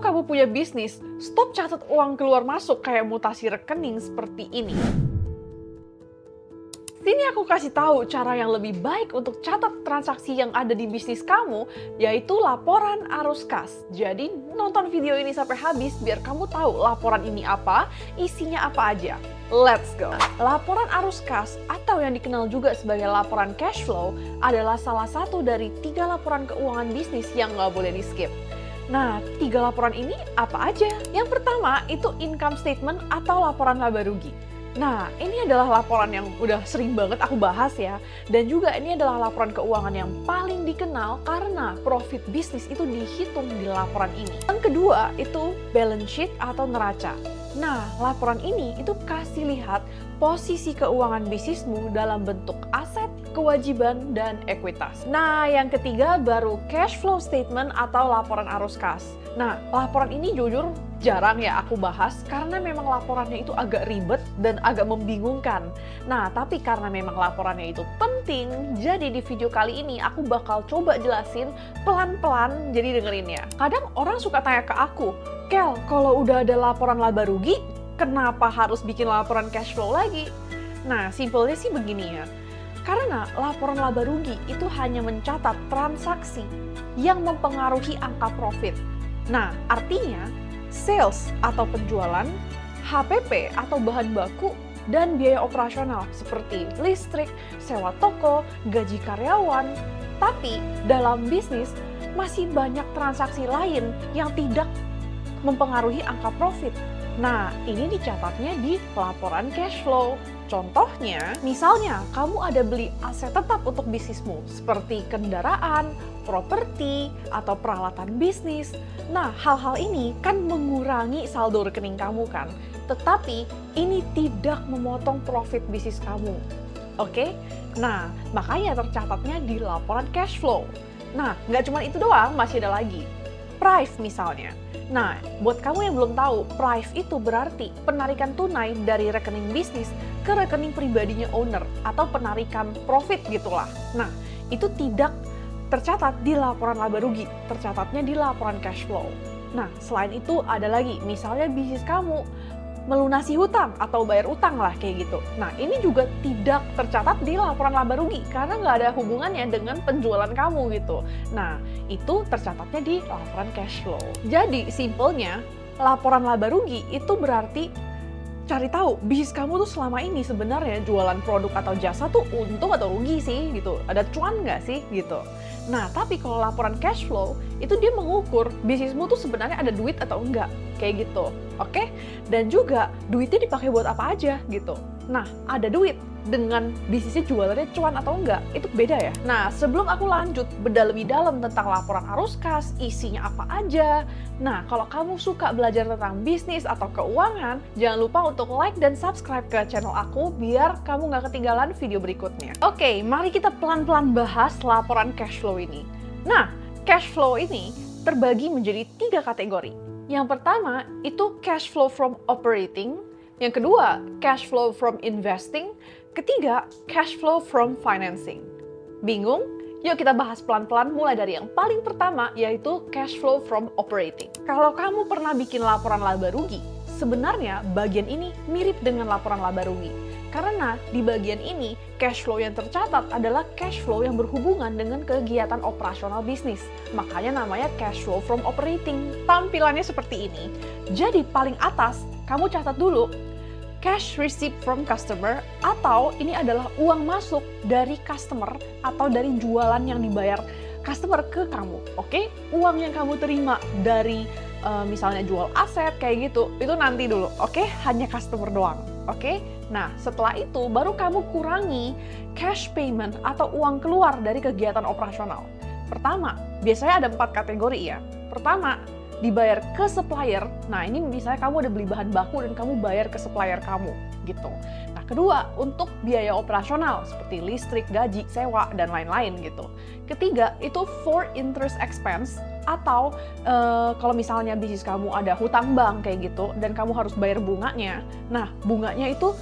Kalau kamu punya bisnis, stop catat uang keluar masuk kayak mutasi rekening seperti ini. Sini aku kasih tahu cara yang lebih baik untuk catat transaksi yang ada di bisnis kamu, yaitu laporan arus kas. Jadi nonton video ini sampai habis biar kamu tahu laporan ini apa, isinya apa aja. Let's go! Laporan arus kas atau yang dikenal juga sebagai laporan cash flow adalah salah satu dari 3 laporan keuangan bisnis yang nggak boleh di-skip. Nah, 3 laporan ini apa aja? Yang pertama itu income statement atau laporan laba rugi. Nah, ini adalah laporan yang udah sering banget aku bahas ya. Dan juga ini adalah laporan keuangan yang paling dikenal karena profit bisnis itu dihitung di laporan ini. Yang kedua itu balance sheet atau neraca. Nah, laporan ini itu kasih lihat posisi keuangan bisnismu dalam bentuk aset, kewajiban, dan ekuitas. Nah, yang ketiga baru cash flow statement atau laporan arus kas. Nah, laporan ini jujur jarang ya aku bahas karena memang laporannya itu agak ribet dan agak membingungkan. Nah, tapi karena memang laporannya itu penting, jadi di video kali ini aku bakal coba jelasin pelan-pelan, jadi dengerin ya. Kadang orang suka tanya ke aku, Kel, kalau udah ada laporan laba rugi, kenapa harus bikin laporan cash flow lagi? Nah, simpelnya sih begini ya. Karena laporan laba rugi itu hanya mencatat transaksi yang mempengaruhi angka profit. Nah, artinya sales atau penjualan, HPP atau bahan baku, dan biaya operasional seperti listrik, sewa toko, gaji karyawan. Tapi dalam bisnis masih banyak transaksi lain yang tidak mempengaruhi angka profit. Nah, ini dicatatnya di laporan cash flow. Contohnya, misalnya kamu ada beli aset tetap untuk bisnismu, seperti kendaraan, properti, atau peralatan bisnis. Nah, hal-hal ini kan mengurangi saldo rekening kamu kan, tetapi ini tidak memotong profit bisnis kamu. Oke? Nah, makanya tercatatnya di laporan cash flow. Nah, nggak cuma itu doang, masih ada lagi. Prive misalnya. Nah, buat kamu yang belum tahu, Prive itu berarti penarikan tunai dari rekening bisnis ke rekening pribadinya owner atau penarikan profit gitulah. Nah, itu tidak tercatat di laporan laba rugi, tercatatnya di laporan cash flow. Nah, selain itu ada lagi, misalnya bisnis kamu melunasi hutang atau bayar utang lah kayak gitu. Nah, ini juga tidak tercatat di laporan laba rugi karena nggak ada hubungannya dengan penjualan kamu gitu. Nah, itu tercatatnya di laporan cash flow. Jadi, simpelnya laporan laba rugi itu berarti cari tahu bisnis kamu tuh selama ini sebenarnya jualan produk atau jasa tuh untung atau rugi sih gitu. Ada cuan nggak sih gitu. Nah, tapi kalau laporan cash flow itu dia mengukur bisnismu tuh sebenarnya ada duit atau enggak kayak gitu. Oke? Dan juga duitnya dipakai buat apa aja gitu. Nah, ada duit dengan bisnisnya jualannya cuan atau enggak, itu beda ya. Nah, sebelum aku lanjut bedah lebih dalam tentang laporan arus kas, isinya apa aja. Nah, kalau kamu suka belajar tentang bisnis atau keuangan, jangan lupa untuk like dan subscribe ke channel aku biar kamu nggak ketinggalan video berikutnya. Oke, mari kita pelan-pelan bahas laporan cash flow ini. Nah, cash flow ini terbagi menjadi 3 kategori. Yang pertama itu cash flow from operating, yang kedua cash flow from investing, ketiga, cash flow from financing. Bingung? Yuk kita bahas pelan-pelan mulai dari yang paling pertama yaitu cash flow from operating. Kalau kamu pernah bikin laporan laba rugi, sebenarnya bagian ini mirip dengan laporan laba rugi. Karena di bagian ini, cash flow yang tercatat adalah cash flow yang berhubungan dengan kegiatan operasional bisnis. Makanya namanya cash flow from operating. Tampilannya seperti ini. Jadi paling atas, kamu catat dulu cash receipt from customer, atau ini adalah uang masuk dari customer atau dari jualan yang dibayar customer ke kamu. Oke? Uang yang kamu terima dari misalnya jual aset kayak gitu, itu nanti dulu. Oke? Hanya customer doang. Oke? Nah, setelah itu baru kamu kurangi cash payment atau uang keluar dari kegiatan operasional. Pertama, biasanya ada 4 kategori ya. Pertama, dibayar ke supplier. Nah, ini misalnya kamu udah beli bahan baku dan kamu bayar ke supplier kamu gitu. Nah, kedua, untuk biaya operasional seperti listrik, gaji, sewa, dan lain-lain gitu. Ketiga, itu for interest expense atau kalau misalnya bisnis kamu ada hutang bank kayak gitu dan kamu harus bayar bunganya. Nah, bunganya itu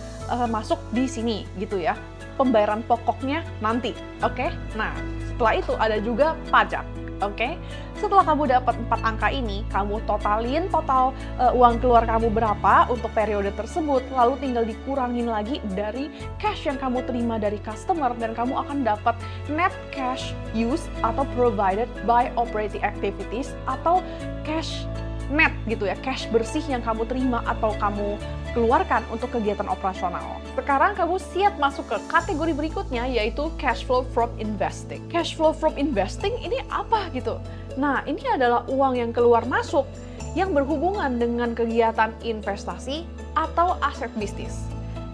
masuk di sini gitu ya. Pembayaran pokoknya nanti. Oke? Nah, setelah itu ada juga pajak. Oke, setelah kamu dapat 4 angka ini, kamu totalin total uang keluar kamu berapa untuk periode tersebut, lalu tinggal dikurangin lagi dari cash yang kamu terima dari customer, dan kamu akan dapat net cash used atau provided by operating activities, atau cash net gitu ya, cash bersih yang kamu terima atau kamu keluarkan untuk kegiatan operasional. Sekarang kamu siap masuk ke kategori berikutnya, yaitu cash flow from investing. Cash flow from investing ini apa gitu? Nah, ini adalah uang yang keluar masuk yang berhubungan dengan kegiatan investasi atau aset bisnis.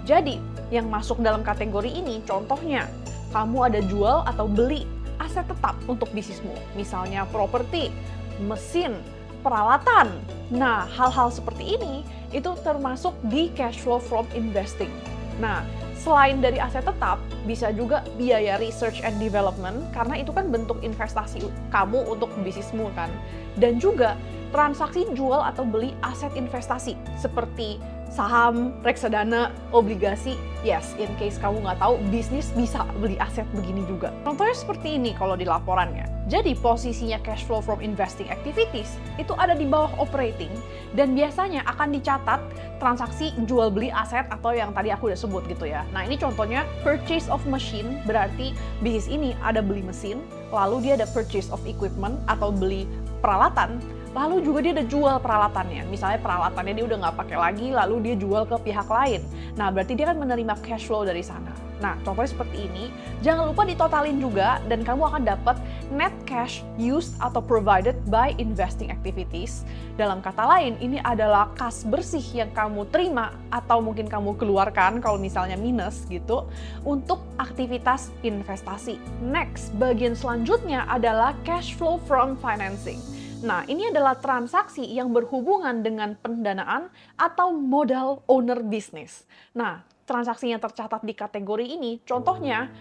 Jadi, yang masuk dalam kategori ini contohnya, kamu ada jual atau beli aset tetap untuk bisnismu, misalnya properti, mesin, peralatan. Nah, hal-hal seperti ini itu termasuk di cash flow from investing. Nah, selain dari aset tetap, bisa juga biaya research and development, karena itu kan bentuk investasi kamu untuk bisnismu kan. Dan juga transaksi jual atau beli aset investasi, seperti saham, reksadana, obligasi. Yes, in case kamu nggak tahu, bisnis bisa beli aset begini juga. Contohnya seperti ini kalau di laporannya. Jadi posisinya cash flow from investing activities itu ada di bawah operating, dan biasanya akan dicatat transaksi jual beli aset atau yang tadi aku udah sebut gitu ya. Nah, ini contohnya purchase of machine, berarti bisnis ini ada beli mesin, lalu dia ada purchase of equipment atau beli peralatan, lalu juga dia ada jual peralatannya. Misalnya peralatannya dia udah nggak pakai lagi, lalu dia jual ke pihak lain. Nah, berarti dia kan menerima cash flow dari sana. Nah, contohnya seperti ini. Jangan lupa ditotalin juga, dan kamu akan dapat net cash used atau provided by investing activities. Dalam kata lain, ini adalah kas bersih yang kamu terima atau mungkin kamu keluarkan kalau misalnya minus gitu untuk aktivitas investasi. Next, bagian selanjutnya adalah cash flow from financing. Nah, ini adalah transaksi yang berhubungan dengan pendanaan atau modal owner bisnis. Nah, transaksi yang tercatat di kategori ini, contohnya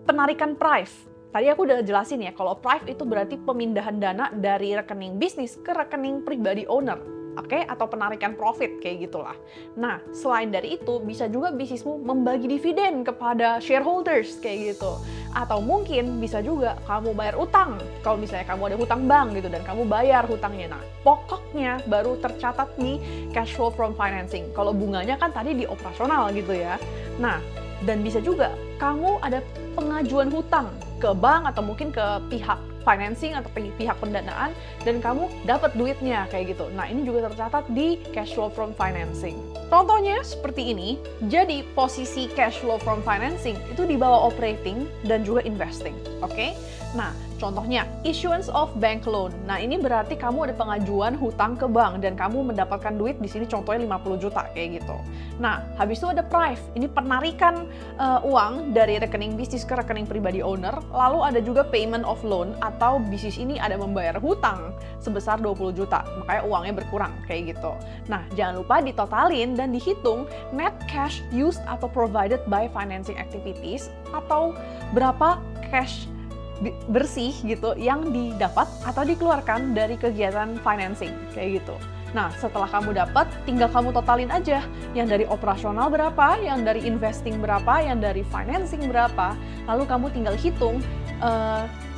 penarikan PRIV. Tadi aku udah jelasin ya, kalau PRIV itu berarti pemindahan dana dari rekening bisnis ke rekening pribadi owner. Oke, atau penarikan profit kayak gitulah. Nah, selain dari itu, bisa juga bisnismu membagi dividen kepada shareholders kayak gitu. Atau mungkin bisa juga kamu bayar utang. Kalau misalnya kamu ada hutang bank gitu dan kamu bayar hutangnya. Nah, pokoknya baru tercatat di cash flow from financing. Kalau bunganya kan tadi di operasional gitu ya. Nah, dan bisa juga kamu ada pengajuan hutang ke bank atau mungkin ke pihak financing atau pihak pendanaan, dan kamu dapat duitnya kayak gitu. Nah, ini juga tercatat di cash flow from financing. Contohnya seperti ini. Jadi posisi cash flow from financing itu di bawah operating dan juga investing. Oke? Nah, contohnya issuance of bank loan. Nah, ini berarti kamu ada pengajuan hutang ke bank dan kamu mendapatkan duit di sini contohnya 50 juta kayak gitu. Nah, habis itu ada PRIV. Ini penarikan uang dari rekening bisnis ke rekening pribadi owner. Lalu ada juga payment of loan, atau bisnis ini ada membayar hutang sebesar 20 juta. Makanya uangnya berkurang kayak gitu. Nah, jangan lupa ditotalin dan dihitung net cash used atau provided by financing activities, atau berapa cash bersih gitu yang didapat atau dikeluarkan dari kegiatan financing kayak gitu. Nah, setelah kamu dapat, tinggal kamu totalin aja yang dari operasional berapa, yang dari investing berapa, yang dari financing berapa, lalu kamu tinggal hitung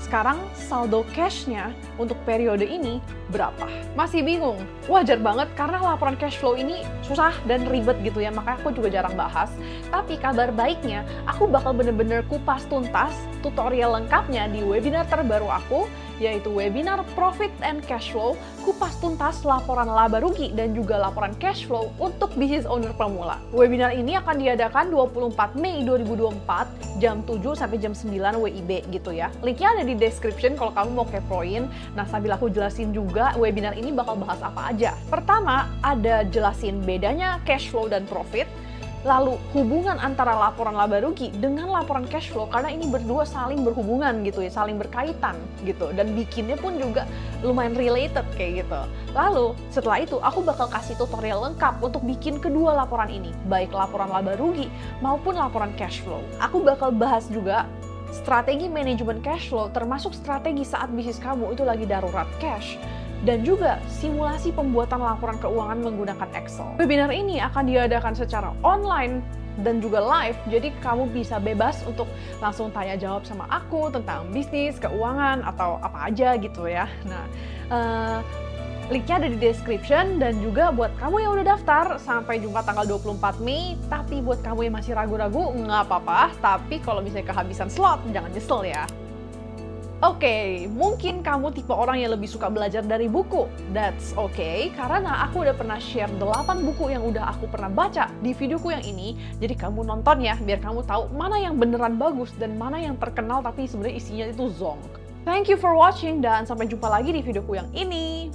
sekarang saldo cash-nya untuk periode ini berapa. Masih bingung? Wajar banget karena laporan cash flow ini susah dan ribet gitu ya, makanya aku juga jarang bahas. Tapi kabar baiknya, aku bakal bener-bener kupas tuntas tutorial lengkapnya di webinar terbaru aku, yaitu webinar Profit and Cash Flow, kupas tuntas laporan laba rugi dan juga laporan cash flow untuk business owner pemula. Webinar ini akan diadakan 24 Mei 2024 jam 7 sampai jam 9 WIB gitu ya. Linknya ada di description kalau kamu mau kepoin. Nah, sambil aku jelasin juga webinar ini bakal bahas apa aja. Pertama, ada jelasin bedanya cash flow dan profit. Lalu hubungan antara laporan laba rugi dengan laporan cash flow, karena ini berdua saling berhubungan gitu ya, saling berkaitan gitu, dan bikinnya pun juga lumayan related kayak gitu. Lalu setelah itu aku bakal kasih tutorial lengkap untuk bikin kedua laporan ini, baik laporan laba rugi maupun laporan cash flow. Aku bakal bahas juga strategi manajemen cash flow, termasuk strategi saat bisnis kamu itu lagi darurat cash. dan juga simulasi pembuatan laporan keuangan menggunakan Excel. Webinar ini akan diadakan secara online dan juga live, jadi kamu bisa bebas untuk langsung tanya jawab sama aku tentang bisnis, keuangan, atau apa aja gitu ya. Nah, linknya ada di description, dan juga buat kamu yang udah daftar, sampai jumpa tanggal 24 Mei. Tapi buat kamu yang masih ragu-ragu, nggak apa-apa. Tapi kalau misalnya kehabisan slot, jangan nyesel ya. Oke, mungkin kamu tipe orang yang lebih suka belajar dari buku. That's okay, karena aku udah pernah share 8 buku yang udah aku pernah baca di videoku yang ini. Jadi kamu nonton ya, biar kamu tahu mana yang beneran bagus dan mana yang terkenal tapi sebenarnya isinya itu zonk. Thank you for watching, dan sampai jumpa lagi di videoku yang ini.